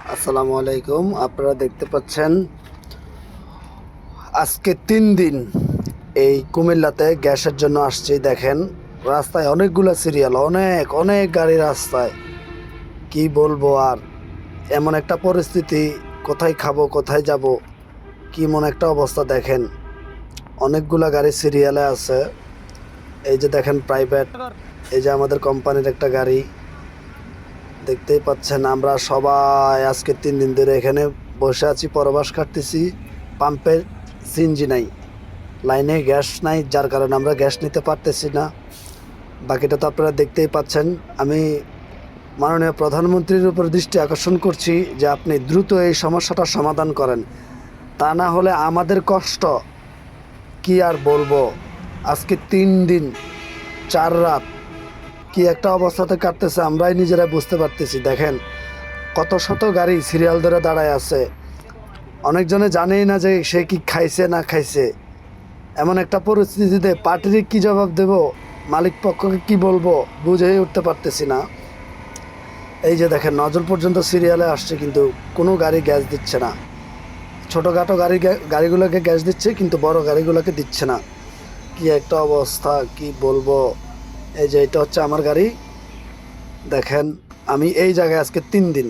আসসালামু আলাইকুম। আপনারা দেখতে পাচ্ছেন আজকে 3 দিন এই কুমিল্লাতে গ্যাসের জন্য আসছি। দেখেন রাস্তায় অনেকগুলো সিরিয়াল, অনেক অনেক গাড়ি রাস্তায়। কি বলবো আর, এমন একটা পরিস্থিতি, কোথায় খাবো কোথায় যাব, কি মন একটা অবস্থা। দেখেন অনেকগুলা গাড়ি সিরিয়ালে আছে। এই যে দেখেন প্রাইভেট, এই যে আমাদের কোম্পানির একটা গাড়ি দেখতেই পাচ্ছেন। আমরা সবাই আজকে 3 দিন ধরে এখানে বসে আছি, পরবাস কাটতেছি। পাম্পে সিএনজি নাই, লাইনে গ্যাস নাই, যার কারণে আমরা গ্যাস নিতে পারতেছি না। বাকিটা তো আপনারা দেখতেই পাচ্ছেন। আমি মাননীয় প্রধানমন্ত্রীর উপর দৃষ্টি আকর্ষণ করছি যে আপনি দ্রুত এই সমস্যাটার সমাধান করেন, তা না হলে আমাদের কষ্ট কি আর বলবো। আজকে 3 দিন 4 রাত কি একটা অবস্থাতে কাটতেছে আমরাই নিজেরাই বুঝতে পারতেছি। দেখেন কত শত গাড়ি সিরিয়াল ধরে দাঁড়ায় আছে, অনেকজনে জানেই না যে সে কি খাইছে না খাইছে। এমন একটা পরিস্থিতিতে পার্টির কি জবাব দেব, মালিক পক্ষকে কি বলবো, বুঝেই উঠতে পারতেছি না। এই যে দেখেন নজর পর্যন্ত সিরিয়ালে আসছে, কিন্তু কোনো গাড়ি গ্যাস দিচ্ছে না। ছোটোখাটো গাড়িগুলোকে গ্যাস দিচ্ছে, কিন্তু বড় গাড়িগুলোকে দিচ্ছে না। কি একটা অবস্থা, কি বলবো। এই যে এটা হচ্ছে আমার গাড়ি। দেখেন আমি এই জায়গায় আজকে 3 দিন